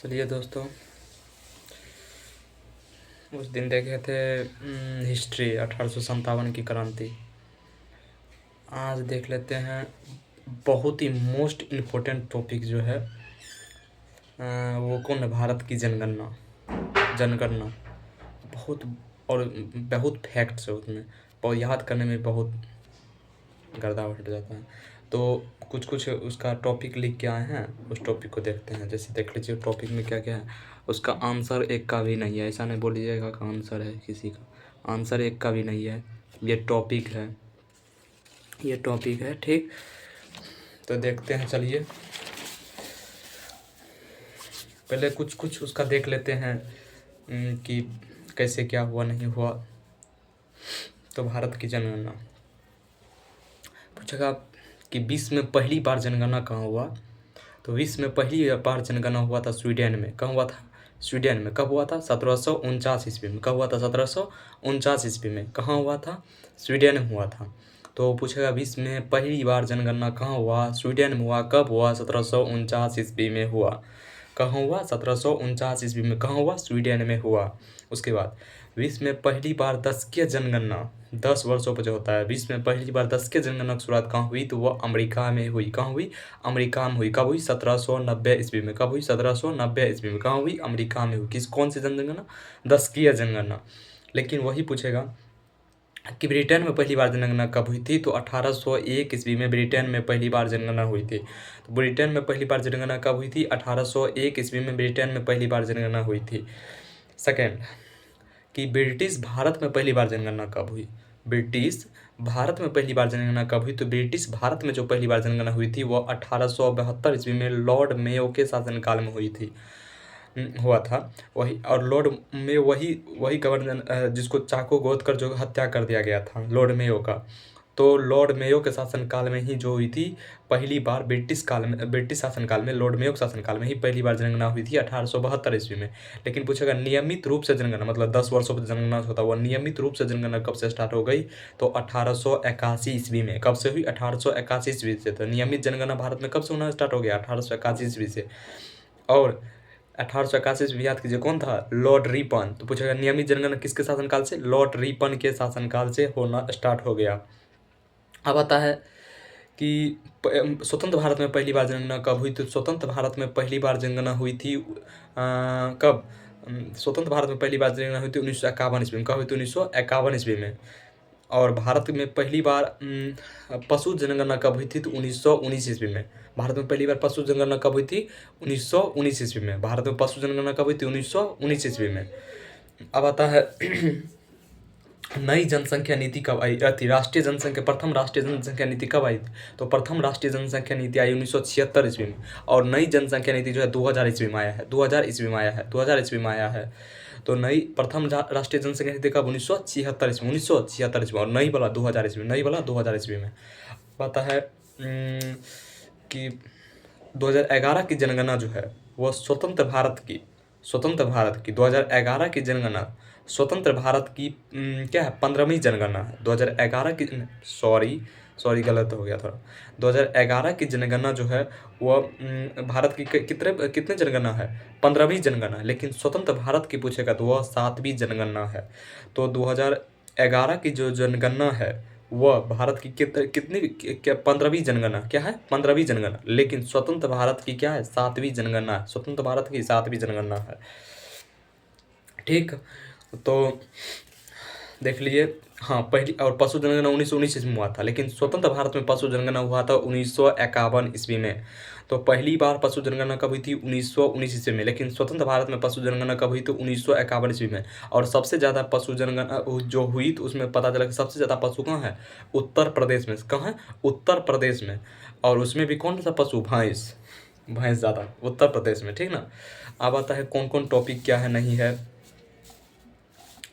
चलिए दोस्तों, उस दिन देखे थे हिस्ट्री 1857 की क्रांति। आज देख लेते हैं बहुत ही मोस्ट इम्पोर्टेंट टॉपिक जो है वो कौन है, भारत की जनगणना। बहुत और बहुत फैक्ट्स है उसमें, और याद करने में बहुत गर्दा उठ जाता है। तो कुछ कुछ उसका टॉपिक लिख के आए हैं, उस टॉपिक को देखते हैं। जैसे देख लीजिए टॉपिक में क्या क्या है। उसका आंसर एक का भी नहीं है, ऐसा नहीं बोलिएगा कि आंसर है किसी का। आंसर एक का भी नहीं है, ये टॉपिक है, ये टॉपिक है। ठीक, तो देखते हैं। चलिए पहले कुछ कुछ उसका देख लेते हैं कि कैसे क्या हुआ नहीं हुआ। तो भारत की जनगणना पूछेगा कि विश्व में पहली बार जनगणना कहाँ हुआ। तो विश्व में पहली बार जनगणना हुआ था स्वीडन में। कहाँ हुआ था? स्वीडन में। कब हुआ था? 1749 ईस्वी में। कब हुआ था? 1749 ईस्वी में। कहाँ हुआ था? स्वीडन में हुआ था। तो पूछेगा विश्व में पहली बार जनगणना कहाँ हुआ? स्वीडन में हुआ। कब हुआ? 1749 ईस्वी में हुआ। कहाँ हुआ? 1749 ईस्वी में। कहाँ हुआ? स्वीडन में हुआ। उसके बाद विश्व में पहली बार दशकीय जनगणना 10 वर्षों पर जो होता है, विश्व में पहली बार दशकीय जनगणना की शुरुआत कहाँ हुई? तो वह अमेरिका में हुई। कहाँ हुई? अमेरिका में हुई। कब हुई? 1790 ईस्वी में। कब हुई? 1790 ईस्वी में। कहाँ हुई? अमेरिका में हुई। कौन सी जनगणना? दशकीय जनगणना। लेकिन वही पूछेगा कि ब्रिटेन में पहली बार जनगणना कब हुई थी? तो 1801 ईस्वी में ब्रिटेन में पहली बार जनगणना हुई थी। तो ब्रिटेन में पहली बार जनगणना कब हुई थी? 1801 ईस्वी में ब्रिटेन में पहली बार जनगणना हुई थी। सेकेंड, कि ब्रिटिश भारत में पहली बार जनगणना कब हुई? ब्रिटिश भारत में पहली बार जनगणना कब हुई? तो ब्रिटिश भारत में जो पहली बार जनगणना हुई थी वो 1872 ईस्वी में लॉर्ड मेयो के शासनकाल में हुई थी, हुआ था। वही, और लॉर्ड मेयो वही गवर्नर जिसको चाकू गोद कर जो हत्या कर दिया गया था, लॉर्ड मेयो का। तो लॉर्ड मेयो के शासनकाल में ही जो हुई थी पहली बार, ब्रिटिश शासनकाल में, लॉर्ड मेयो के शासनकाल में ही पहली बार जनगणना हुई थी 1872 ईस्वी में। लेकिन पूछेगा नियमित रूप से जनगणना, मतलब 10 वर्षों पर जनगणना होता हुआ नियमित रूप से जनगणना कब से स्टार्ट हो गई? तो 1881 ईस्वी में। कब से हुई? 1881 ईस्वी से। तो नियमित जनगणना भारत में कब से होना स्टार्ट हो गया? 1881 ईस्वी से। और 1881 ईस्वी याद कीजिए कौन था? Lord Ripon. तो पूछेगा नियमित जनगणना किसके शासनकाल से? लॉर्ड रिपन के शासनकाल से होना स्टार्ट हो गया। अब आता है कि स्वतंत्र भारत में पहली बार जनगणना कब हुई? तो स्वतंत्र भारत में पहली बार जनगणना हुई थी कब? स्वतंत्र भारत में पहली बार जनगणना हुई थी 1951 ईस्वी में। कब हुई थी? 1951 ईस्वी में। और भारत में पहली बार पशु जनगणना कब हुई थी? तो 1919 ईस्वी में। भारत में पहली बार पशु जनगणना कब हुई थी? 1919 ईस्वी में। भारत में पशु जनगणना कब हुई थी? 1919 ईस्वी में। अब आता है नई जनसंख्या नीति कब आई थी? प्रथम राष्ट्रीय जनसंख्या नीति कब आई थी? तो प्रथम राष्ट्रीय जनसंख्या नीति आई 1976 ईस्वी में। और नई जनसंख्या नीति जो है 2000 ईस्वी में आया है। 2000 ईस्वी में आया है। 2000 ईस्वी में आया है। तो नई प्रथम राष्ट्रीय जनसंख्या नीति कब? 1976 ईस्वी। 1976 ईस्वी। और नई वाला 2000 ईस्वी। नई वाला 2000 ईस्वी में। पता है कि 2011 की जनगणना जो है वो स्वतंत्र भारत की 2011 की जनगणना स्वतंत्र भारत की क्या है? 15वीं जनगणना है। 2011 की सॉरी गलत हो गया थोड़ा। 2011 की जनगणना जो है वो भारत की कितने जनगणना है? 15वीं जनगणना है। लेकिन स्वतंत्र भारत की पूछेगा तो वह 7वीं जनगणना है। तो 2011 की जो जनगणना है वह भारत की कितनी 15वीं जनगणना क्या है? 15वीं जनगणना। लेकिन स्वतंत्र भारत की क्या है? 7वीं जनगणना है। स्वतंत्र भारत की 7वीं जनगणना है। ठीक, तो देख लीजिए। हाँ, पहली और पशु जनगणना 1919 ईस्वी में हुआ था। लेकिन स्वतंत्र भारत में पशु जनगणना हुआ था 1951 ईस्वी में। तो पहली बार पशु जनगणना कब हुई थी? 1919 ईस्वी में। लेकिन स्वतंत्र भारत में पशु जनगणना कब हुई? तो 1951 ईस्वी में। और सबसे ज़्यादा पशु जनगणना जो हुई तो उसमें पता चला कि सबसे ज़्यादा पशु कहाँ है? उत्तर प्रदेश में। कहाँ है? उत्तर प्रदेश में। और उसमें भी कौन सा पशु? भैंस ज़्यादा उत्तर प्रदेश में। ठीक ना। अब आता है कौन कौन टॉपिक क्या है नहीं है।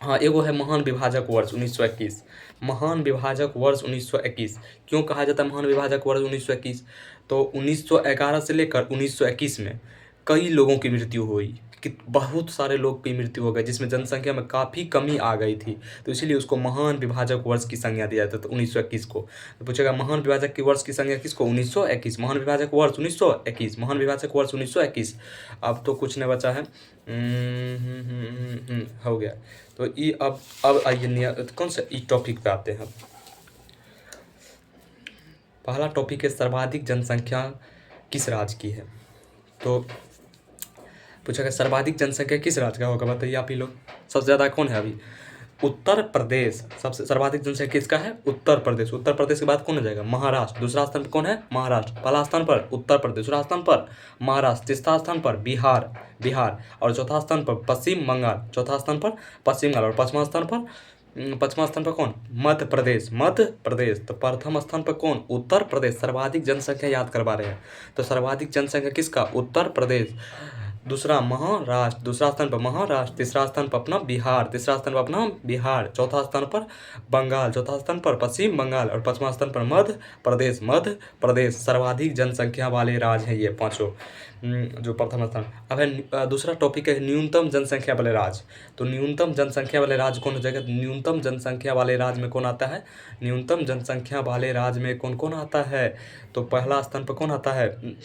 हाँ, एगो है महान विभाजक वर्ष 1921। महान विभाजक वर्ष 1921 क्यों कहा जाता है महान विभाजक वर्ष 1921? तो 1911 से लेकर 1921 में कई लोगों की मृत्यु हुई। कि बहुत सारे लोग की मृत्यु हो गई, जिसमें जनसंख्या में काफ़ी कमी आ गई थी। तो इसीलिए उसको महान विभाजक वर्ष की संज्ञा दिया जाता था 1921 को। तो पूछेगा महान विभाजक की वर्ष की संज्ञा किसको? 1921। महान विभाजक वर्ष 1921, महान विभाजक वर्ष 1921। अब तो कुछ नहीं बचा है। हो गया। तो ये अब आइए कौन सा ई टॉपिक पे आते हैं। पहला टॉपिक है सर्वाधिक जनसंख्या किस राज्य की है। तो पूछा सर्वाधिक जनसंख्या किस राज्य का होगा, बताइए आप ही लोग। सबसे ज़्यादा कौन है अभी? उत्तर प्रदेश। सबसे सर्वाधिक जनसंख्या किसका है? उत्तर प्रदेश। उत्तर प्रदेश के बाद कौन हो जाएगा? महाराष्ट्र। दूसरा स्थान पर कौन है? महाराष्ट्र। पहला स्थान पर उत्तर प्रदेश, दूसरा स्थान पर महाराष्ट्र, तीसरा स्थान पर बिहार और चौथा स्थान पर पश्चिम बंगाल। चौथा स्थान पर पश्चिम बंगाल और पाँचवा स्थान पर कौन? मध्य प्रदेश। तो प्रथम स्थान पर कौन? उत्तर प्रदेश। सर्वाधिक जनसंख्या याद करवा रहे हैं। तो सर्वाधिक जनसंख्या किसका? उत्तर प्रदेश। दूसरा महाराष्ट्र, दूसरा स्थान पर महाराष्ट्र, तीसरा स्थान पर अपना बिहार, चौथा स्थान पर बंगाल, चौथा स्थान पर पश्चिम बंगाल और पाँचवा स्थान पर मध्य प्रदेश। सर्वाधिक जनसंख्या वाले राज्य हैं ये पाँचों, जो प्रथम स्थान। अब है दूसरा टॉपिक है न्यूनतम जनसंख्या वाले राज्य। तो न्यूनतम जनसंख्या वाले राज्य कौन हो जाएगा? न्यूनतम जनसंख्या वाले राज्य में कौन आता है? न्यूनतम जनसंख्या वाले राज्य में कौन कौन आता है? तो पहला स्थान पर कौन आता है?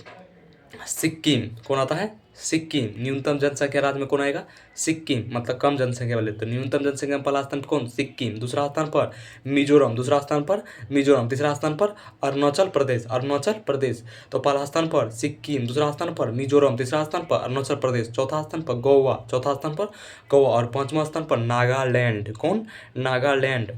सिक्किम। कौन आता है? सिक्किम। न्यूनतम जनसंख्या राज्य में कौन आएगा? सिक्किम, मतलब कम जनसंख्या वाले। तो न्यूनतम जनसंख्या में पहला स्थान पर कौन? सिक्किम। दूसरा स्थान पर मिजोरम, दूसरा स्थान पर मिजोरम, तीसरा स्थान पर अरुणाचल प्रदेश। तो पहला स्थान पर सिक्किम, दूसरा स्थान पर मिजोरम, तीसरा स्थान पर अरुणाचल प्रदेश, चौथा स्थान पर गोवा, और पाँचवा स्थान पर नागालैंड। कौन? नागालैंड।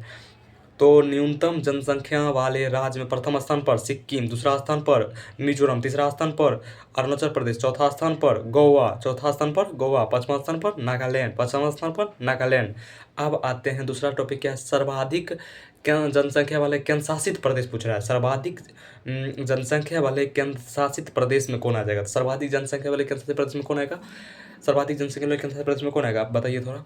तो न्यूनतम जनसंख्या वाले राज्य में प्रथम स्थान पर सिक्किम, दूसरा स्थान पर मिजोरम, तीसरा स्थान पर अरुणाचल प्रदेश, चौथा स्थान पर गोवा, पाँचवा स्थान पर नागालैंड। अब आते हैं दूसरा टॉपिक क्या है? सर्वाधिक जनसंख्या वाले केंद्र शासित प्रदेश पूछ रहा है। सर्वाधिक जनसंख्या वाले केंद्र शासित प्रदेश में कौन आ जाएगा? सर्वाधिक जनसंख्या वाले केंद्र शासित प्रदेश में कौन आएगा? सर्वाधिक जनसंख्या वाले केंद्र शासित प्रदेश में कौन आएगा? आप बताइए थोड़ा।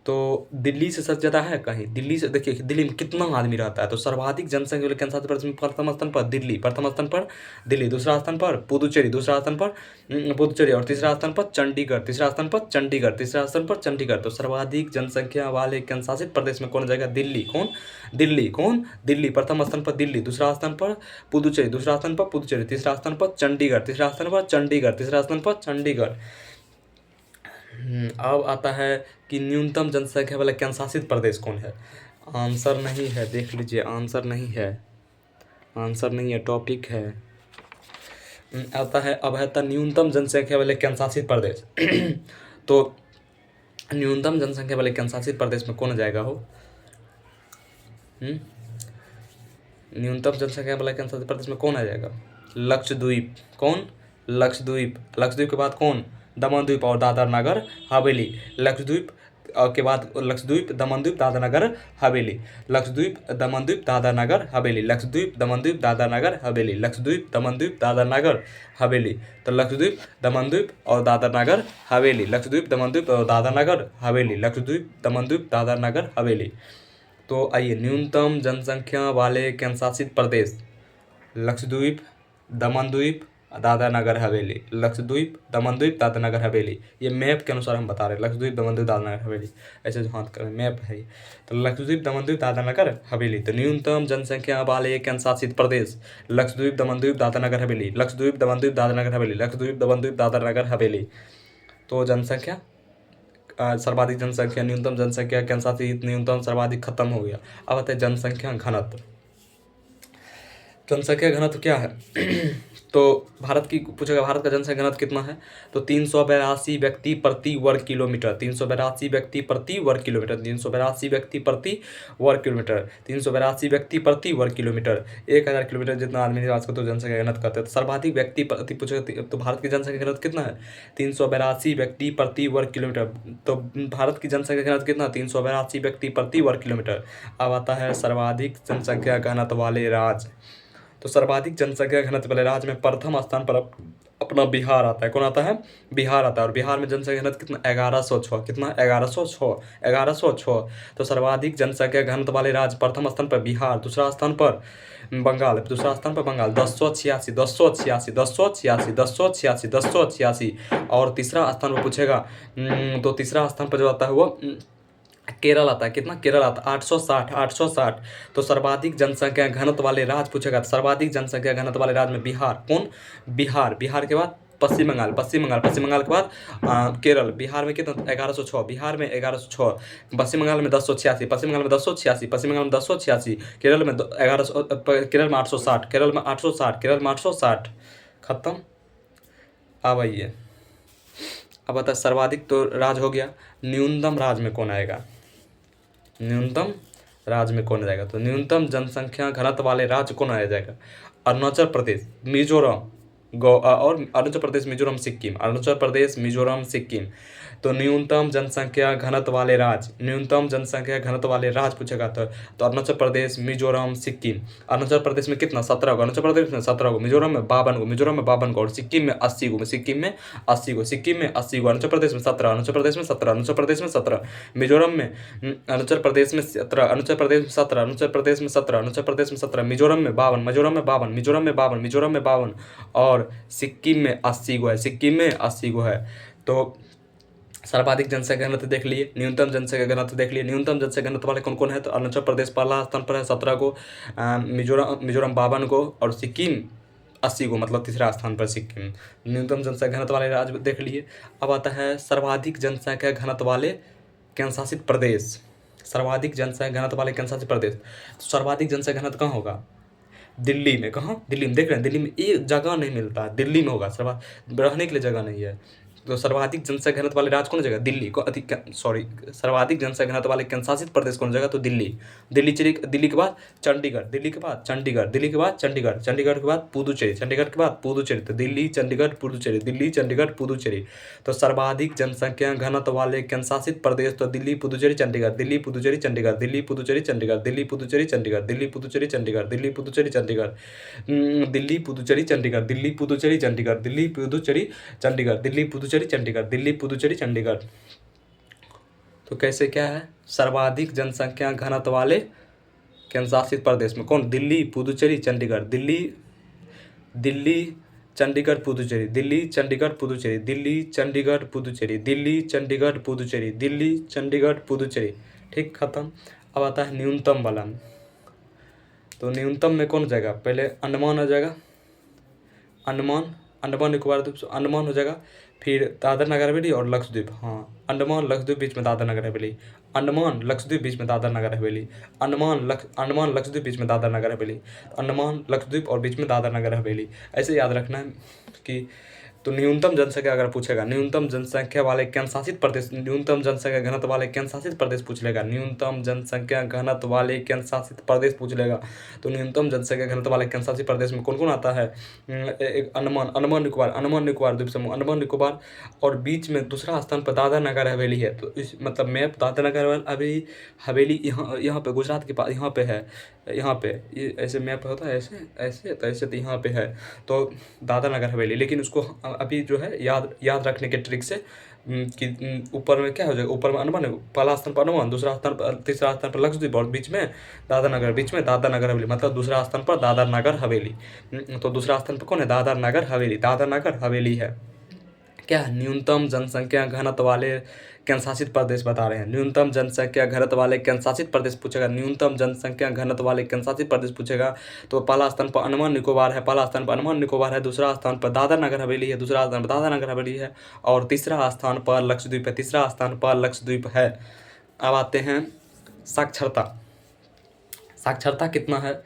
तो दिल्ली से सबसे ज़्यादा है कहीं? दिल्ली से देखिए दिल्ली में कितना आदमी रहता है। तो सर्वाधिक जनसंख्या वाले केंद्र शासित प्रदेश में प्रथम स्थान पर दिल्ली, दूसरा स्थान पर पुदुचेरी, और तीसरा स्थान पर चंडीगढ़। तो सर्वाधिक जनसंख्या वाले केंद्र शासित प्रदेश में कौन जाएगा? दिल्ली। दिल्ली। प्रथम स्थान पर दिल्ली, दूसरा स्थान पर पुदुचेरी, तीसरा स्थान पर चंडीगढ़, तीसरा स्थान पर चंडीगढ़। अब आता है कि न्यूनतम जनसंख्या वाला केंद्र शासित प्रदेश कौन है? आंसर नहीं है, देख लीजिए, आंसर नहीं है, टॉपिक है। आता है अब है न्यूनतम जनसंख्या वाले केंद्र शासित प्रदेश। तो न्यूनतम जनसंख्या वाले केंद्र शासित प्रदेश में कौन जाएगा हो? न्यूनतम जनसंख्या वाले केंद्र शासित प्रदेश में कौन आ जाएगा? लक्षद्वीप। कौन? लक्षद्वीप के बाद कौन? दमनद्वीप और दादर नगर हवेली। लक्षद्वीप के बाद लक्षद्वीप, दमनद्वीप, दादर नगर हवेली। तो लक्षद्वीप, दमनद्वीप, दादर नगर हवेली। तो लक्षद्वीप, दमनद्वीप, दादर नगर हवेली। तो आइए, न्यूनतम जनसंख्या वाले केंद्र शासित प्रदेश लक्षद्वीप, दमनद्वीप, दादर नगर हवेली। ये मैप के अनुसार हम बता रहे हैं। लक्षद्वीप, दमनद्वीप, दादर नगर हवेली, ऐसे जो हाथ करें मैप है। तो लक्षद्वीप, दमनद्वीप, दादर नगर हवेली। तो न्यूनतम जनसंख्या वाले केंद्र शासित प्रदेश लक्षद्वीप, दमनद्वीप, दादर नगर हवेली। तो जनसंख्या, सर्वाधिक जनसंख्या, न्यूनतम जनसंख्या, केंद्र शासित, न्यूनतम, सर्वाधिक खत्म हो गया। अब आता है जनसंख्या घनत्व। जनसंख्या घनत्व क्या है? तो भारत की पूछेगा, भारत का जनसंख्या घनत्व कितना है? तो 382 व्यक्ति प्रति वर्ग किलोमीटर। 382 व्यक्ति प्रति वर्ग किलोमीटर। 1000 किलोमीटर जितना आदमी निवास करते तो जनसंख्या घनत्व कहते हैं। तो सर्वाधिक व्यक्ति प्रति पूछेगा, तो भारत की जनसंख्या घनत्व कितना है? 382 व्यक्ति प्रति वर्ग किलोमीटर। तो भारत की जनसंख्या घनत्व कितना? 382 व्यक्ति प्रति वर्ग किलोमीटर। अब आता है सर्वाधिक जनसंख्या घनत्व वाले राज्य। तो सर्वाधिक जनसंख्या घनत्व वाले राज्य में प्रथम स्थान पर अपना बिहार आता है। कौन आता है? बिहार आता है। और बिहार में जनसंख्या घनत्व कितना? 1106। कितना? 1106। 1106। तो सर्वाधिक जनसंख्या घनत्व वाले राज्य प्रथम स्थान पर बिहार, दूसरा स्थान पर बंगाल, दूसरा स्थान पर बंगाल 1086, 1086, 1086, 1086, 1086। और तीसरा स्थान पर पूछेगा तो तीसरा स्थान पर जो आता है वो केरल आता है। कितना? केरल आता है 860, 860। तो सर्वाधिक जनसंख्या घनत्व वाले राज्य पूछेगा, तो सर्वाधिक जनसंख्या घनत्व वाले राज्य में बिहार। कौन? बिहार। बिहार के बाद पश्चिम बंगाल, पश्चिम बंगाल, पश्चिम बंगाल के बाद केरल। बिहार में कितना? 1106। बिहार में 1106। पश्चिम बंगाल में 1086, पश्चिम बंगाल में 1086, पश्चिम बंगाल में 1086। केरल में 1100, केरल में 860, केरल में 860, केरल में 860। खत्म। अब आइए, अब बता सर्वाधिक तो राज्य हो गया, न्यूनतम राज्य में कौन आएगा? न्यूनतम राज्य में कौन जाएगा? तो न्यूनतम जनसंख्या घनत्व वाले राज्य कौन आ जाएगा? अरुणाचल प्रदेश, मिजोरम, और अरुणाचल प्रदेश, मिजोरम, सिक्किम। अरुणाचल प्रदेश, मिजोरम, सिक्किम। तो न्यूनतम जनसंख्या घनत्व वाले राज्य, न्यूनतम जनसंख्या घनत्व वाले राज्य पूछेगा तो अरुणाचल प्रदेश, मिजोरम, सिक्किम। अरुणाचल प्रदेश में कितना? 17 को। अरुणाचल प्रदेश में 17 को। मिजोरम में 52 को। मिजोरम में 52 को। और सिक्किम में 80 को। सिक्किम में 80 को। सिक्किम में 80 को। अरुणाचल प्रदेश में 17, अरुणाचल प्रदेश में 17, अरुणाचल प्रदेश में 17। मिजोरम में अरुणाचल प्रदेश में 17, अरुणाचल प्रदेश में 17, अरुणाचल प्रदेश में 17, अरुणाचल प्रदेश में 17। मिजोरम में 52, मिजोरम में 52, मिजोरम में 52, मिजोरम में 52। और सिक्किम में 80 को है। सिक्किम में 80 को है। तो सर्वाधिक जनसंख्या घनत्व देख लिए, न्यूनतम जनसंख्या घनत्व देख लिए। न्यूनतम जनसंख्या घनत्व वाले कौन कौन है? तो अरुणाचल प्रदेश पहला स्थान पर है 17 को, मिजोरम 52 को, और सिक्किम 80 को, मतलब तीसरा स्थान पर सिक्किम। न्यूनतम जनसंख्या घनत्व वाले राज्य देख लिए। अब आता है सर्वाधिक जनसंख्या घनत्व वाले केंद्रशासित प्रदेश। सर्वाधिक जनसंख्या घनत्व वाले केंद्रशासित प्रदेश। तो सर्वाधिक जनसंख्या घनत्व कहाँ होगा? दिल्ली में। कहाँ? दिल्ली में। देख रहे हैं, दिल्ली में एक जगह नहीं मिलता है, दिल्ली में होगा। रहने के लिए जगह नहीं है। तो सर्वाधिक जनसंख्या घनत्व वाले राज्य कौन जगह? दिल्ली को। सर्वाधिक जनसंख्या घनत्व वाले केंद्रशासित प्रदेश कौन जगह? तो दिल्ली। दिल्ली दिल्ली के बाद चंडीगढ़, दिल्ली के बाद चंडीगढ़, दिल्ली के बाद चंडीगढ़, चंडीगढ़ के बाद पुदुचेरी, चंडीगढ़ के बाद पुदुचेरी। तो दिल्ली, चंडीगढ़, पुदुचेरी, दिल्ली, चंडीगढ़, पुदुचेरी। तो सर्वाधिक जनसंख्या घनत्व वाले केंद्रशासित प्रदेश तो दिल्ली, पुदुचेरी, चंडीगढ़, दिल्ली, पुदुचेरी, चंडीगढ़, दिल्ली, पुदुचेरी, चंडीगढ़, दिल्ली, पुदुचेरी, चंडीगढ़, दिल्ली, पुदुचेरी, चंडीगढ़, दिल्ली, पुदुचेरी, चंडीगढ़, दिल्ली, पुदुचेरी, चंडीगढ़, दिल्ली, पुदुचेरी, चंडीगढ़, दिल्ली, पुदुचेरी, चंडीगढ़, दिल्ली, पुदुचेरी, चंडीगढ़, दिल्ली, पुदुचेरी, चंडीगढ़। तो कैसे क्या है? सर्वाधिक जनसंख्या घनत्व वाले केंद्रशासित प्रदेश में कौन? दिल्ली, पुदुचेरी, चंडीगढ़, दिल्ली, दिल्ली, चंडीगढ़, पुदुचेरी, दिल्ली, चंडीगढ़, पुदुचेरी, दिल्ली, चंडीगढ़, पुदुचेरी, दिल्ली, चंडीगढ़, पुदुचेरी, दिल्ली, चंडीगढ़, पुदुचेरी। ठीक, खत्म। अब आता है न्यूनतम वाला। तो न्यूनतम में कौन जाएगा? पहले अंडमान हो जाएगा, अंडमान निकोबार द्वीप, अंडमान हो जाएगा। फिर दादर नगर हवेली और लक्षद्वीप। हाँ, अंडमान लक्षद्वीप बीच में दादर नगर हवेली, अंडमान लक्षद्वीप बीच में दादर नगर हवेली, अंडमान लक्षद्वीप बीच में दादर नगर हवेली, अंडमान लक्षद्वीप और बीच में दादर नगर हवेली। ऐसे याद रखना है कि तो न्यूनतम जनसंख्या अगर पूछेगा, न्यूनतम जनसंख्या वाले केंद्रशासित प्रदेश, न्यूनतम जनसंख्या घनत्व वाले केंद्रशासित प्रदेश पूछ लेगा, न्यूनतम जनसंख्या घनत्व वाले केंद्रशासित प्रदेश पूछ लेगा। तो न्यूनतम जनसंख्या घनत्व वाले केंद्रशासित प्रदेश में कौन कौन आता है? एक अंडमान निकोबार द्वीप समूह, अंडमान निकोबार, और बीच में दूसरा स्थान पर दादर नगर हवेली है। तो इस मतलब मैप दादर नगर हवेली यहाँ पे गुजरात के पास, यहाँ पे है, यहाँ पे ये ऐसे मैप होता है, ऐसे ऐसे, तो ऐसे तो यहाँ पे है। तो दादर नगर हवेली, लेकिन उसको अभी जो है याद रखने के ट्रिक से कि ऊपर में क्या हो जाएगा? ऊपर में अंडमान, पहला स्थान पर अंडमान, दूसरा स्थान पर, तीसरा स्थान पर लक्षद्वीप, और बीच में दादर नगर, बीच में दादर नगर हवेली, मतलब दूसरा स्थान पर दादर नगर हवेली। तो दूसरा स्थान पर कौन है? दादर नगर हवेली, दादर नगर हवेली है। क्या है? न्यूनतम जनसंख्या घनत्व वाले केंद्रशासित प्रदेश बता रहे हैं। न्यूनतम जनसंख्या घनत्व वाले केंद्रशासित प्रदेश पूछेगा, न्यूनतम जनसंख्या घनत्व वाले केंद्रशासित प्रदेश पूछेगा। तो पहला स्थान पर अंडमान निकोबार है, पहला स्थान पर अंडमान निकोबार है, दूसरा स्थान पर दादर नगर हवेली है, दूसरा स्थान पर दादर नगर हवेली है, और तीसरा स्थान पर लक्षद्वीप है, तीसरा स्थान पर लक्षद्वीप है। अब आते हैं साक्षरता। साक्षरता कितना है?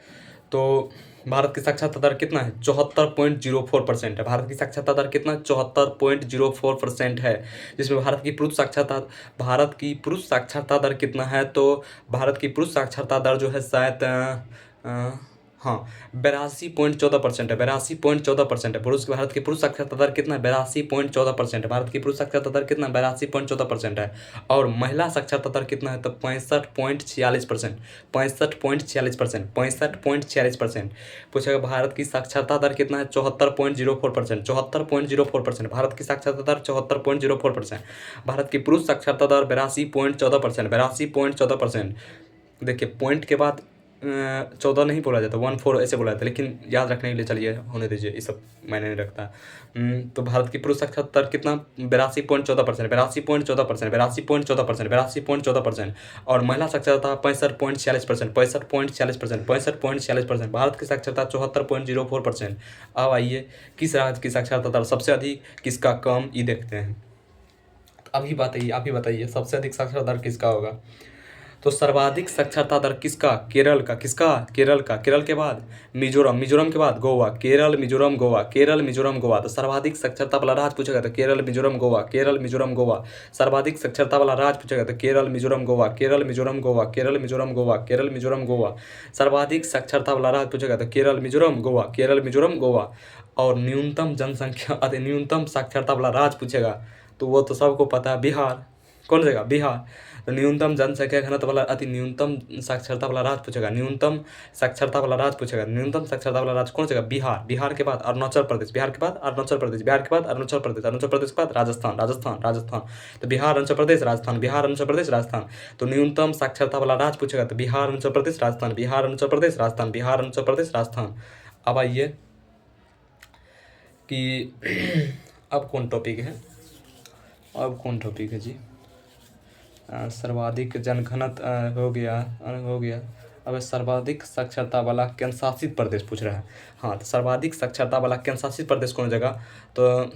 तो भारत की साक्षरता दर कितना है? 74.04% है। भारत की साक्षरता दर कितना? 74.04% है। जिसमें भारत की पुरुष साक्षरता दर कितना है? तो भारत की पुरुष साक्षरता दर जो है शायद हाँ 82.14% है, 82.14% है। भारत की पुरुष साक्षरता दर कितना है? 82.14% है। भारत की पुरुष साक्षरता दर कितना? 82.14% है। और महिला साक्षरता दर कितना है? तो 65.46%, 65.46%, 65.46%। पूछेगा भारत की साक्षरता दर कितना है? 74.04%, 74.04%। भारत की साक्षरता दर 74.04%। भारत की पुरुष साक्षरता दर 82.14%, 82.14%। देखिए पॉइंट के बाद 14 नहीं बोला जाता, 14 ऐसे बोला जाता है, लेकिन याद रखने के लिए चलिए होने दीजिए, ये सब मैंने नहीं रखता। तो भारत की पुरुष साक्षरता दर कितना? 82.14%, 82.14%, 82.14%, 82.14%। और महिला साक्षरता 65.46%, 65.46%, 65.46%। भारत की साक्षरता 74.04%। अब आइए किस राज्य की साक्षरता दर सबसे अधिक, किसका कम, ये देखते हैं। अभी बताइए, आप ही बताइए सबसे अधिक साक्षरता दर किसका होगा? तो सर्वाधिक साक्षरता दर किसका? केरल का। किसका? केरल का। केरल के बाद मिजोरम, मिजोरम के बाद गोवा। केरल, मिजोरम, गोवा, केरल, मिजोरम, गोवा। तो सर्वाधिक साक्षरता वाला राज्य पूछेगा तो केरल, मिजोरम, गोवा, केरल, मिजोरम, गोवा। सर्वाधिक साक्षरता वाला राज्य पूछेगा तो केरल, मिजोरम, गोवा, केरल, मिजोरम, गोवा, केरल, मिजोरम, गोवा, केरल, मिजोरम, गोवा। सर्वाधिक साक्षरता वाला राज्य पूछेगा तो केरल, मिजोरम, गोवा, केरल, मिजोरम, गोवा। और न्यूनतम जनसंख्या अति न्यूनतम साक्षरता वाला राज्य पूछेगा तो वो तो सबको पता है, बिहार। कौन देगा? बिहार। तो न्यूनतम जनसंख्या घनत्व वाला अति न्यूनतम साक्षरता वाला राज्य पूछेगा, न्यूनतम साक्षरता वाला राज्य पूछेगा, न्यूनतम साक्षरता वाला राज्य कौन सा? बिहार। बिहार के बाद अरुणाचल प्रदेश, बिहार के बाद अरुणाचल प्रदेश, बिहार के बाद अरुणाचल प्रदेश, अरुणाचल प्रदेश के बाद राजस्थान, राजस्थान, राजस्थान। तो बिहार, अरुणाचल प्रदेश, राजस्थान, बिहार, अरुणाचल प्रदेश, राजस्थान। तो न्यूनतम साक्षरता वाला राज्य पूछेगा तो बिहार, अरुणाचल प्रदेश, राजस्थान, बिहार, अरुणाचल प्रदेश, राजस्थान, बिहार, अरुणाचल प्रदेश, राजस्थान। अब आइए कि अब कौन टॉपिक है? अब कौन टॉपिक है जी? सर्वाधिक जनघनत्व हो गया, हो गया। अब सर्वाधिक साक्षरता वाला केंद्र शासित प्रदेश पूछ रहा है। हाँ तो सर्वाधिक साक्षरता वाला केंद्र शासित प्रदेश कौन जगह? तो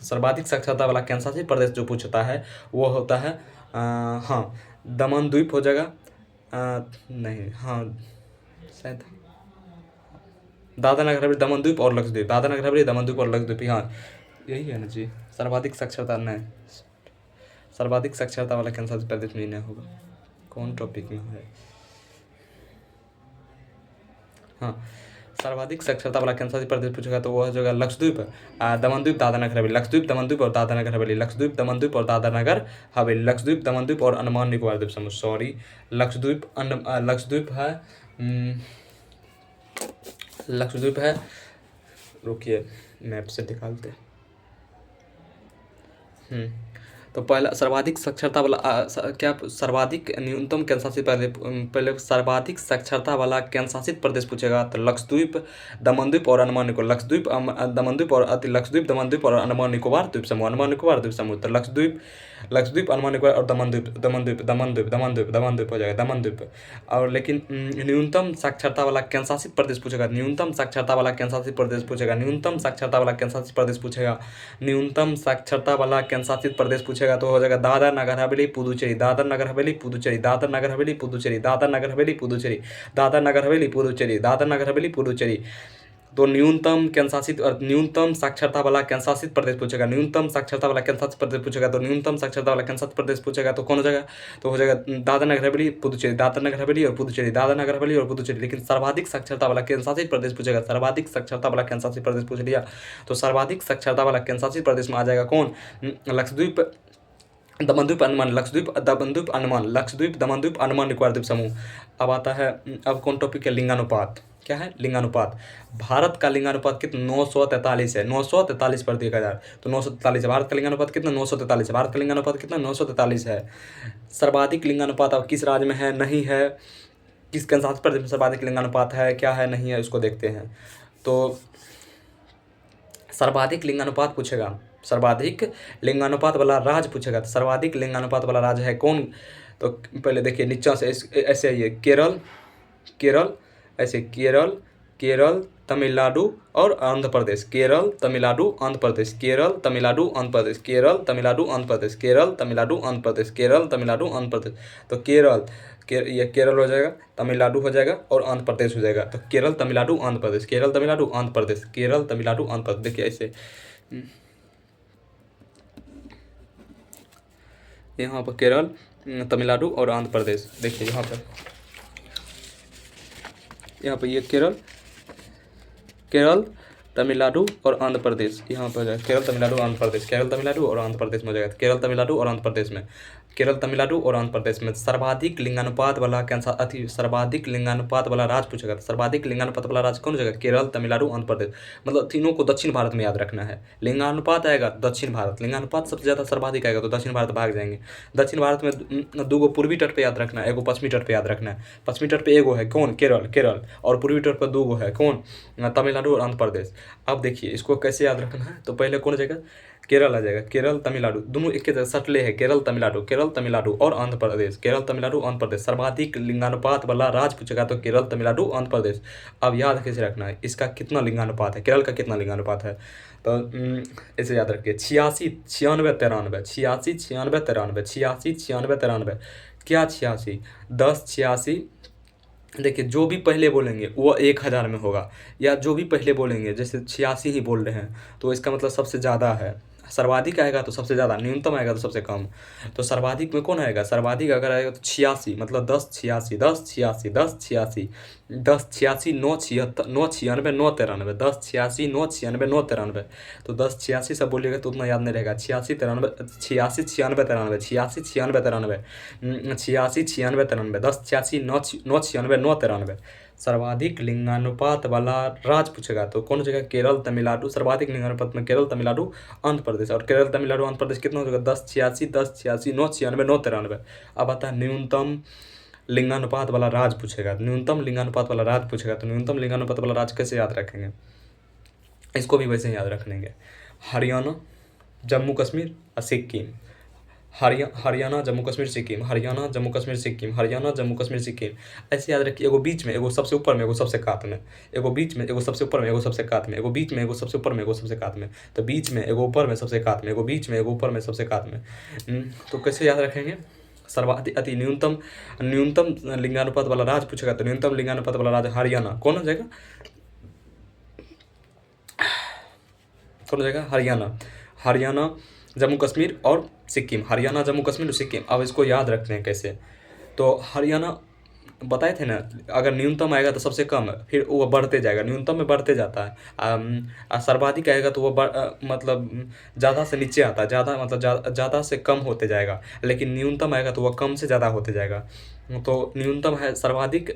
सर्वाधिक साक्षरता वाला केंद्र शासित प्रदेश जो पूछता है वो होता है हाँ दमन द्वीप हो जाएगा। नहीं, हाँ शायद दादरा नगर हवेली, दमन द्वीप और लक्षद्वीप, दादरा नगर हवेली, दमन द्वीप और लक्षद्वीप। हाँ यही है ना जी। सर्वाधिक साक्षरता नहीं, सर्वाधिक साक्षरता वाला केंद्र शासित प्रदेश में नहीं होगा। कौन टॉपिक में है? हाँ सर्वाधिक साक्षरता वाला केंद्र शासित प्रदेश पूछेगा तो वह जगह लक्षद्वीप, दमनद्वीप, दादरा नगर हवेली। लक्षद्वीप, दमनद्वीप और दादरा नगर हवेली। लक्षद्वीप, दमनद्वीप और दादरा नगर हवेली। लक्षद्वीप, दमनद्वीप और अंडमान निकोबार द्वीप समूह। सॉरी, लक्षद्वीप लक्षद्वीप है, लक्षद्वीप है। रुकिए मैप से निकालते। तो पहला सर्वाधिक साक्षरता वाला क्या सर्वाधिक न्यूनतम केंद्र शासित प्रदेश, पहले सर्वाधिक साक्षरता वाला केंद्र शासित प्रदेश पूछेगा तो लक्षद्वीप, दमनद्वीप और अंडमान निकोबार। लक्षद्वीप, दमनद्वीप और लक्षद्वीप, दमनद्वीप और अंडमान निकोबार द्वीप समूह, अंडमान निकोबार द्वीप समूह। तो लक्षद्वीप, लक्षद्वीप, अंडमान निकोबार और दमनद्वीप, दमनद्वीप, दमनद्वीप, दमनद्वीप, दमनद्वीप हो जाएगा, दमनद्वीप। और लेकिन न्यूनतम साक्षरता वाला केंद्र शासित प्रदेश पूछेगा, न्यूनतम साक्षरता वाला केंद्र शासित प्रदेश पूछेगा, न्यूनतम साक्षरता वाला केंद्र शासित प्रदेश पूछेगा, न्यूनतम साक्षरता वाला केंद्र शासित प्रदेश पूछेगा तो हो जाएगा दादर नगर हवेली पुदुचेरी, दादर नगर हवेली पुदुचेरी, दादर नगर हवेली पुदुचेरी, दादर नगर हवेली पुदुचेरी, दादर नगर हवेली पुदुचेरी, दादर नगर हवेली पुदुचेरी। तो न्यूनतम केंद्र शासित और न्यूनतम साक्षरता वाला केंद्र शासित प्रदेश पूछेगा, न्यूनतम साक्षरता वाला केंद्र शासित प्रदेश पूछेगा तो न्यूनतम साक्षरता वाला केंद्र शासित प्रदेश पूछेगा तो कौन हो जाएगा? तो हो जाएगा दादर नगर हवेली पुदुचेरी, दादर नगर हवेली और पुदुचेरी, दादर नगर हवेली और पुदुचेरी। लेकिन सर्वाधिक साक्षरता वाला केंद्र शासित प्रदेश पूछेगा, सर्वाधिक साक्षरता वाला केंद्र शासित प्रदेश पूछ लिया तो सर्वाधिक साक्षरता वाला केंद्र शासित प्रदेश में आ जाएगा कौन? लक्षद्वीप, दमनद्वीप, अंडमान, लक्षद्वीप, दमनद्वीप, अंडमान, लक्षद्वीप, दमनद्वीप, अंडमान निकोबार द्वीप समूह। अब आता है, अब कौन टॉपिक है? लिंगानुपात। क्या है? लिंगानुपात। भारत का लिंगानुपात कितना? 943 है, 943 प्रति 1000। तो 943 है भारत का लिंगानुपात कितना? 943 है। भारत का लिंगानुपात कितना? 943 है। सर्वाधिक लिंगानुपात अब किस राज्य में है? नहीं है। किस केंद्र शासित प्रदेश में सर्वाधिक लिंगानुपात है? क्या है? नहीं है। इसको देखते हैं। तो सर्वाधिक लिंगानुपात पूछेगा, सर्वाधिक लिंगानुपात वाला राज्य पूछेगा तो सर्वाधिक लिंगानुपात वाला राज्य है कौन? तो पहले देखिए नीचा से ऐसे आइए, केरल, केरल, ऐसे केरल, केरल, तमिलनाडु और आंध्र प्रदेश। केरल, तमिलनाडु, आंध्र प्रदेश। केरल, तमिलनाडु, आंध्र प्रदेश। केरल, तमिलनाडु, आंध्र प्रदेश। केरल, तमिलनाडु, आंध्र प्रदेश। केरल, तमिलनाडु, आंध्र प्रदेश। तो केरल, ये केरल हो जाएगा, तमिलनाडु हो जाएगा और आंध्र प्रदेश हो जाएगा। तो केरल, तमिलनाडु, आंध्र प्रदेश, केरल, तमिलनाडु, आंध्र प्रदेश, केरल, तमिलनाडु, आंध्र प्रदेश। देखिए ऐसे यहाँ पर केरल, तमिलनाडु और आंध्र प्रदेश। देखिए यहाँ पर यहाँ पर ये केरल तमिलनाडु और आंध्र प्रदेश, यहाँ पर केरल तमिलनाडु आंध्र प्रदेश, केरल तमिलनाडु और आंध्र प्रदेश में हो जाएगा, केरल तमिलनाडु और आंध्र प्रदेश में, केरल तमिलनाडु और आंध्र प्रदेश में सर्वाधिक लिंगानुपात वाला सर्वाधिक लिंगानुपात वाला राज्य पूछेगा। तो सर्वाधिक लिंगानुपात वाला राज्य कौन हो जाएगा? केरल तमिलनाडु आंध्र प्रदेश। मतलब तीनों को दक्षिण भारत में याद रखना है। लिंगानुपात आएगा दक्षिण भारत, लिंगानुपात सबसे ज़्यादा सर्वाधिक आएगा तो दक्षिण भारत भाग जाएंगे। दक्षिण भारत में 2 पूर्वी तट पर याद रखना है, 1 पश्चिमी तट पर याद रखना है। पश्चिमी तट पर 1 है कौन? केरल, और पूर्वी तट पर 2 है कौन? तमिलनाडु और आंध्र प्रदेश। अब देखिए इसको कैसे याद रखना है, तो पहले कौन आ जाएगा? केरल आ जाएगा, केरल तमिलनाडु, दोनों एक ही सटले है, केरल तमिलनाडु और आंध्र प्रदेश, केरल तमिलनाडु आंध्र प्रदेश। सर्वाधिक लिंगानुपात वाला राज्य पूछेगा तो केरल तमिलनाडु आंध्र प्रदेश। अब याद कैसे रखना है, इसका कितना लिंगानुपात है, केरल का कितना लिंगानुपात है, तो ऐसे याद रखिए 86, 96, 93, 86, 96, 93, 86, 96, 93। क्या 86? 10, 86। देखिए जो भी पहले बोलेंगे वो 1000 में होगा, या जो भी पहले बोलेंगे जैसे 86 ही बोल रहे हैं तो इसका मतलब सबसे ज़्यादा है। सर्वाधिक आएगा तो सबसे ज़्यादा, न्यूनतम आएगा तो सबसे कम। तो सर्वाधिक में कौन आएगा? सर्वाधिक अगर आएगा तो 86, मतलब 10, 86, 10, 86, 10, 86, 10, 86, 9, 76, 9, 96, 9, 93, 10, 86, 9, 96, 9, 93। तो 10, 86 सब बोलिएगा तो उतना याद नहीं रहेगा। 86, 93, 86, 96, 93, 86, 96, 93, 86, 96, 93, 10, 86, 9, 96, 9, 93। सर्वाधिक लिंगानुपात वाला राज्य पूछेगा तो कौन हो जाएगा? केरल तमिलनाडु। सर्वाधिक लिंगानुपात में केरल तमिलनाडु आंध्र प्रदेश, और केरल तमिलनाडु आंध्र प्रदेश कितना हो जाएगा? 10, 86, 10, 86, 9, 96, 9, 93। अब आता है न्यूनतम लिंगानुपात वाला राज्य पूछेगा, न्यूनतम लिंगानुपात वाला राज्य पूछेगा तो न्यूनतम लिंगानुपात वाला राज्य कैसे याद रखेंगे? इसको भी वैसे ही याद रखेंगे। हरियाणा, जम्मू कश्मीर और सिक्किम। हरियाणा, जम्मू कश्मीर, सिक्किम, हरियाणा, जम्मू कश्मीर, सिक्किम, हरियाणा, जम्मू कश्मीर, सिक्किम। ऐसे याद रखिए, एगो बीच में, एगो सबसे ऊपर में, एगो सबसे कात में, एगो बीच में, एगो सबसे ऊपर में, एगो सबसे कात में, एगो बीच में, एगो सबसे ऊपर में, एगो सबसे कात में। तो बीच में एगो ऊपर में सबसे कात में, एगो बीच में, एगो ऊपर में सबसे कात में। तो कैसे याद रखेंगे? सर्वाधिक अति न्यूनतम लिंगानुपात वाला राज्य पूछेगा तो न्यूनतम लिंगानुपात वाला राज्य हरियाणा। कौन हो जाएगा? कौन हो जाएगा? हरियाणा, जम्मू कश्मीर और सिक्किम, हरियाणा, जम्मू कश्मीर और सिक्किम। अब इसको याद रखते हैं कैसे, तो हरियाणा बताए थे ना, अगर न्यूनतम आएगा तो सबसे कम, फिर वो बढ़ते जाएगा, न्यूनतम में बढ़ते जाता है। सर्वाधिक आएगा तो वो मतलब ज़्यादा से नीचे आता है, ज़्यादा मतलब ज़्यादा से कम होते जाएगा, लेकिन न्यूनतम आएगा तो वह कम से ज़्यादा होते जाएगा। तो न्यूनतम है सर्वाधिक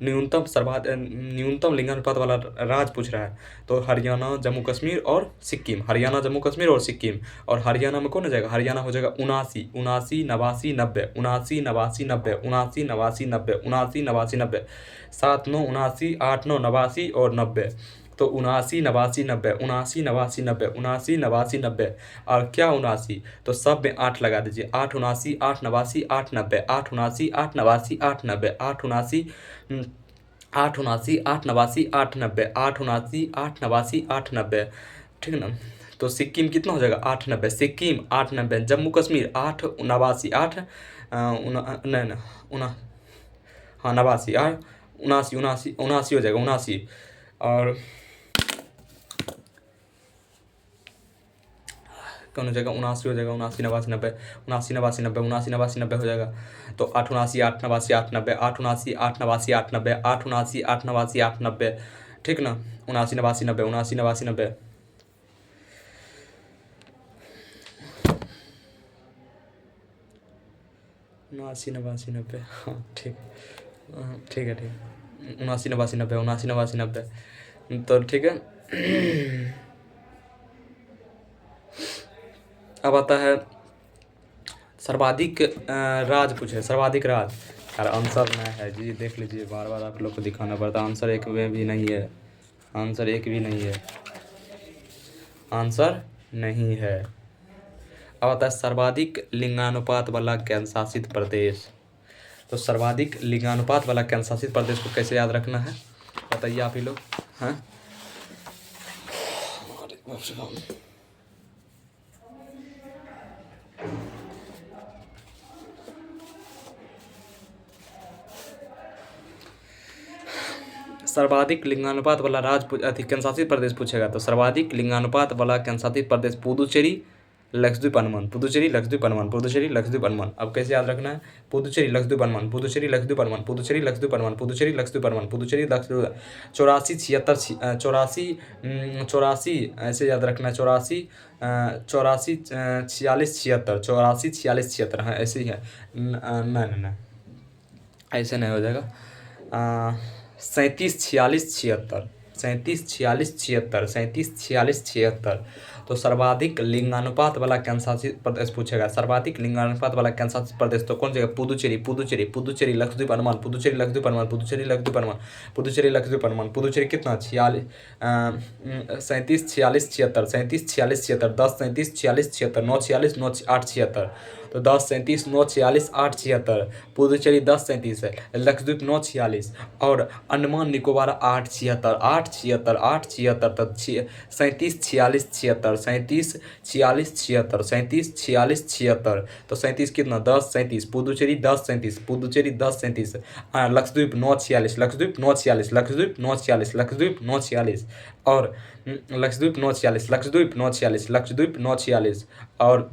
न्यूनतम लिंगानुपात वाला राज्य पूछ रहा है तो हरियाणा, जम्मू कश्मीर और सिक्किम, हरियाणा, जम्मू कश्मीर और सिक्किम। और हरियाणा में कौन हो जाएगा? हरियाणा हो जाएगा 79, 79, 89, 90, 79, 89, 90, 79, 89, 90, 79, 89, 90, 7, 9, 79, 8, 9, 89 और 90। तो 79, 89, 90, 79, 89, 90, 79, 89, 90। और क्या 79? तो सब में 8 लगा दीजिए, 8, 79, 8, 89, 8, 90, 8, 79, 8, 89, 8, 90, 8, 79, 8, 89, 8, 89, 8, 90, 8, 79, 8, 89, 8, 90। ठीक है ना? तो सिक्किम कितना हो जाएगा? 8, 90, सिक्किम 8, 90, जम्मू कश्मीर 8, 89, 8 नहीं, हाँ 89, 8, 79, 79 हो जाएगा, 79। और कौन हो जाएगा? 79 हो जाएगा, 79, 89, 90, 79, 89, 90, 79, 89, 90 हो जाएगा। तो 8, 79, 8, 89, 8, 90, 8, 79, 8, 89, 8, 90, 8, 79, 8, 89, 8, 90। ठीक ना? 79, 89, 90, 79, 89, 90। उनासी, 89, 90, हाँ ठीक, ठीक है, 79, 89, 90, 79, 89, 90। तो ठीक है। अब आता है सर्वाधिक राज्य पूछे, सर्वाधिक राज्य। यार आंसर नहीं है जी, देख लीजिए, बार बार आप लोग को दिखाना पड़ता है, आंसर एक में भी नहीं है, आंसर एक भी नहीं है, आंसर नहीं है। अब आता है सर्वाधिक लिंगानुपात वाला केंद्र शासित प्रदेश। तो सर्वाधिक लिंगानुपात वाला केंद्र शासित प्रदेश को कैसे याद रखना है बताइए आप ही लोग। हाँ, सर्वाधिक लिंगानुपात वाला राज्य केंद्र शासित प्रदेश पूछेगा तो सर्वाधिक लिंगानुपात वाला केंद्र शासित प्रदेश पुदुचेरी, लक्षद्वीप अंडमान, पुदुचेरी लक्षद्वीप अंडमान, पुदुचेरी लक्षद्वीप अंडमान। अब कैसे याद रखना है, पुदुचेरी लक्षद्वीप अंडमान, पुदुचेरी लक्षद्वीप अंडमान, पुदुचेरी लक्षद्वीप अंडमान, पुदुचेरी लक्षद्वीप अंडमान, पुदुचेरी लक्षद्वीप 84 76 84 84 ऐसे याद रखना है, 84 84 46 76 84 46 76, हाँ ऐसे ही है। नहीं ऐसे नहीं हो जाएगा। 37 46 76 37 46 76 37 46 76। तो सर्वाधिक लिंगानुपात वाला केंद्रशासित प्रदेश पूछेगा, सर्वाधिक लिंगानुपात वाला केंद्रशासित प्रदेश तो कौन सा? पुदुचेरी, पुदुचेरी, पुदुचेरी लक्षद्वीप अंडमान, पुदुचेरी लक्षद्वीप अंडमान, पुदुचेरी लक्षद्वीप अंडमान, पुदुचेरी लक्षद्वीप अंडमान। पुदुचेरी कितना? 46 37 46 76 37 46 76 10 37 46 76 9 46 9 8 76। तो 10 37 9 46 8 76। पुदुचेरी 10 37 है, लक्षद्वीप 9 46 और अंडमान निकोबार 8 76 8 76 8 76। तब 37 46 76 37 46 76 37 46 76। तो 37 कितना? 10 37। पुदुचेरी 10 37, पुदुचेरी 10 37, लक्षद्वीप 9 46, लक्षद्वीप 9 46, लक्षद्वीप 9 46, लक्षद्वीप 9 46 और लक्षद्वीप 9 46, लक्षद्वीप 9 46, लक्षद्वीप 9 46 और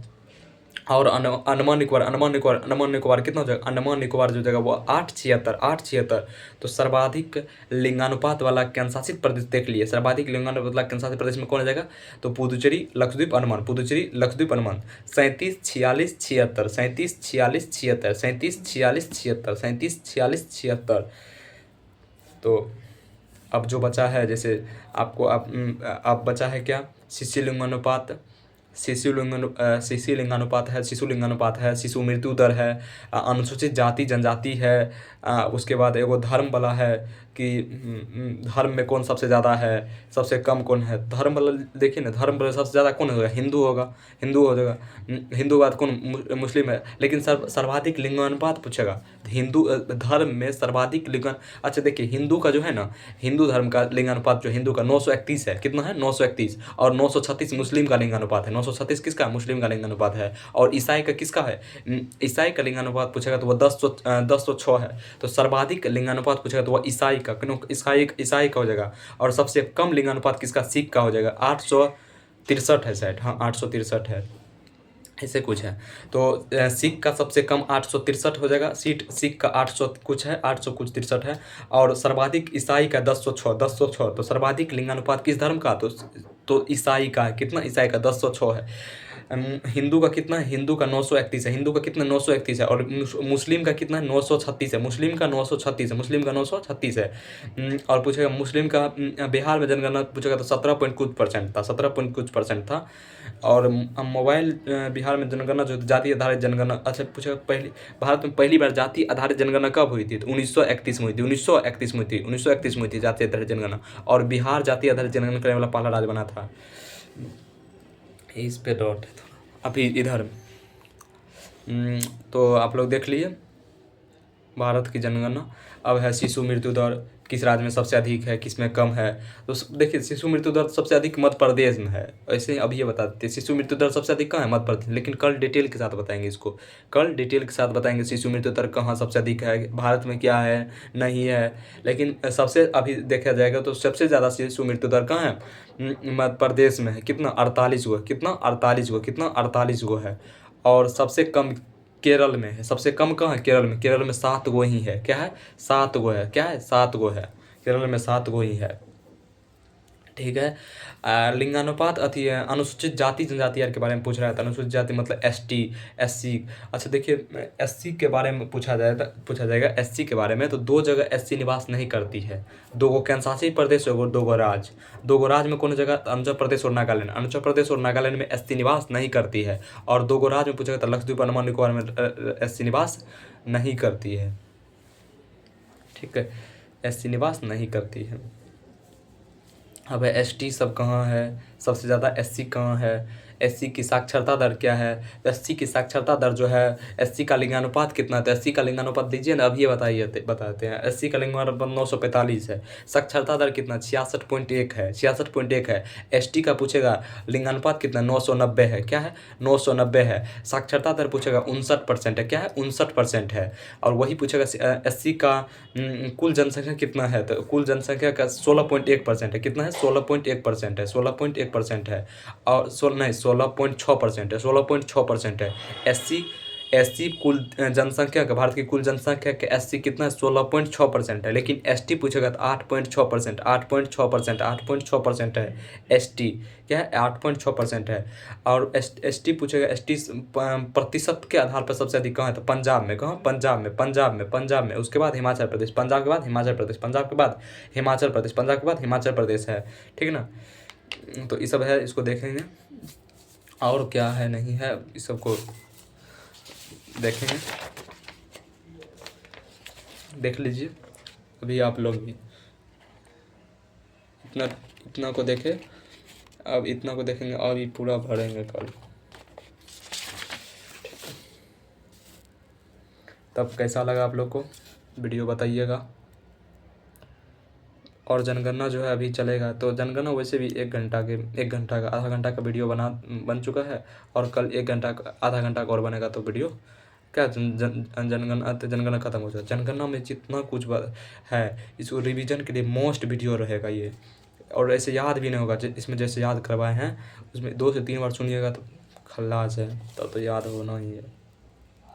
अंडमान निकोबार, अंडमान निकोबार, अंडमान निकोबार कितना हो जाएगा? अंडमान निकोबार जो जगह वो 8 76 8 76। तो सर्वाधिक लिंगानुपात वाला केंद्रशासित प्रदेश देख लिए, सर्वाधिक लिंगानुपात वाला केंद्रशासित प्रदेश में कौन हो जाएगा? तो पुदुचेरी लक्षद्वीप अंडमान, पुदुचेरी लक्षद्वीप अंडमान। 37 46 76 37 46 76 37 46 76 37 46 76। तो अब जो बचा है, जैसे आपको अब बचा है क्या? शिशु लिंगानुपात, शिशु लिंगानुपात है, शिशु लिंगानुपात है, शिशु मृत्यु दर है, अनुसूचित जाति जनजाति है, उसके बाद एगो धर्म वाला है कि धर्म में कौन सबसे ज़्यादा है, सबसे कम कौन है। धर्म वाला देखिए ना, धर्म वाला सबसे ज़्यादा कौन होगा? हिंदू होगा, हिंदू हो जाएगा। हिंदू के बाद कौन? मुस्लिम है। लेकिन सर्वाधिक लिंगानुपात पूछेगा, हिंदू धर्म में सर्वाधिक अच्छा देखिए, हिंदू का जो है ना, हिंदू धर्म का लिंगानुपात जो हिंदू का 931 है। कितना है? 931। और 936 मुस्लिम का लिंगानुपात है। 936 किसका? मुस्लिम का लिंगानुपात है। और ईसाई का किसका है? ईसाई का लिंगानुपात पूछेगा तो वो 1006 है। तो सर्वाधिक लिंगानुपात पूछेगा तो वो ईसाई का, क्यों? ईसाई का हो जाएगा। और सबसे कम लिंगानुपात किसका? सिख का हो जाएगा। 863 है शायद, हाँ 863 है, ऐसे कुछ है। तो सिख का सबसे कम 863 हो जाएगा, सिख का 800 कुछ है, 800 कुछ 63 है। और सर्वाधिक ईसाई का 1006। तो सर्वाधिक लिंगानुपात किस धर्म का? तो ईसाई का। कितना? ईसाई का 1006 है। हिंदू का कितना? हिंदू का 931 है। हिंदू का कितना? 931 है। और मुस्लिम का कितना? 936 है। मुस्लिम का 936 है। मुस्लिम का 936 है। और पूछेगा मुस्लिम का बिहार में जनगणना पूछेगा तो 17 पॉइंट कुछ परसेंट था, 17 पॉइंट कुछ परसेंट था। और मोबाइल बिहार में जनगणना जो जाति आधारित जनगणना, अच्छा पूछेगा पहली भारत में पहली बार जाति आधारित जनगणना कब हुई थी? तो 1931 में हुई थी, 1931 में हुई थी, 1931 में हुई थी जाति आधारित जनगणना। और बिहार जाति आधारित जनगणना करने वाला पहला राज्य बना था। इस पे डॉट है थोड़ा अभी इधर। तो आप लोग देख लिए भारत की जनगणना। अब है शिशु मृत्यु दर किस राज्य में सबसे अधिक है, किस में कम है। तो देखिए शिशु मृत्यु दर सबसे अधिक मध्य प्रदेश में है। ऐसे ही अभी ये बता देते हैं शिशु मृत्यु दर सबसे अधिक कहाँ है? मध्य प्रदेश। लेकिन कल डिटेल के साथ बताएंगे इसको, कल डिटेल के साथ बताएंगे शिशु मृत्यु दर कहाँ सबसे अधिक है, भारत में क्या है नहीं है। लेकिन सबसे अभी देखा जाएगा तो सबसे ज़्यादा शिशु मृत्यु दर कहाँ है? मध्य प्रदेश में है। कितना? 48 गो। कितना? 48 गो। कितना? 48 गो है। और सबसे कम केरल में है। सबसे कम कहाँ है? केरल में। केरल में 7 गो ही है। क्या है? 7 गो है। क्या है? 7 गो है। केरल में 7 गो ही है। ठीक है। लिंगानुपात अनुसूचित जाति जनजाति यार के बारे में पूछ रहा था। अनुसूचित जाति मतलब ST SC। अच्छा देखिए SC के बारे में पूछा जाएगा SC के बारे में। तो 2 जगह SC निवास नहीं करती है, 2 गो केंद्रशासित प्रदेश और 2 गो राज्य। 2 गो राज्य में कौन जगह? अरुणाचल प्रदेश और नागालैंड। अरुणाचल प्रदेश और नागालैंड में SC निवास नहीं करती है। और 2 गो राज्य में पूछा जाता लक्षद्वीप अंडमान निकोबार में SC निवास नहीं करती है। ठीक है, SC निवास नहीं करती है। अब ST सब कहाँ है? सबसे ज़्यादा SC कहाँ है? SC की साक्षरता दर क्या है? तो SC की साक्षरता दर जो है, SC का लिंगानुपात कितना है? तो SC का लिंगानुपात दीजिए ना, अभी ये बताते हैं। SC का लिंगानुपात 945 है। साक्षरता दर कितना? 66.1 है, 66.1 है। ST का पूछेगा लिंगानुपात कितना? 990 है। क्या है? 990 है। साक्षरता दर पूछेगा 59% है। क्या है? 59% है। और वही पूछेगा SC का कुल जनसंख्या कितना है? तो कुल जनसंख्या का 16.1% है। कितना है? 16.1% है। 16.1% है। और 16.6% है, 16.6% है। एससी कुल जनसंख्या का, भारत की कुल जनसंख्या के एससी कितना है, 16.6% है। लेकिन एसटी पूछेगा तो 8.6%, 8.6%, 8.6% है। एसटी क्या है, 8.6% है। और एसटी पूछेगा, एसटी प्रतिशत के आधार पर सबसे अधिक कहाँ है, तो पंजाब में। कहाँ, पंजाब में। उसके बाद हिमाचल प्रदेश, पंजाब के बाद हिमाचल प्रदेश, पंजाब के बाद हिमाचल प्रदेश, पंजाब के बाद हिमाचल प्रदेश है। ठीक है ना। तो ये सब है, इसको देखेंगे और क्या है नहीं है, इस सबको देखेंगे, देख लीजिए अभी आप लोग भी इतना को देखें। अब इतना को देखेंगे और ये पूरा भरेंगे कल। तब कैसा लगा आप लोग को वीडियो बताइएगा। और जनगणना जो है अभी चलेगा, तो जनगणना वैसे भी 1 घंटा का, आधा घंटा का वीडियो बन चुका है। और कल 1 घंटा आधा घंटा का और बनेगा, तो वीडियो क्या जनगणना खत्म हो जाएगा। जनगणना में जितना कुछ है, इसको रिवीजन के लिए मोस्ट वीडियो रहेगा ये। और ऐसे याद भी नहीं होगा, इसमें जैसे याद करवाए हैं उसमें 2 से 3 बार सुनिएगा तो खल्लास है, तब तो याद होना ही है।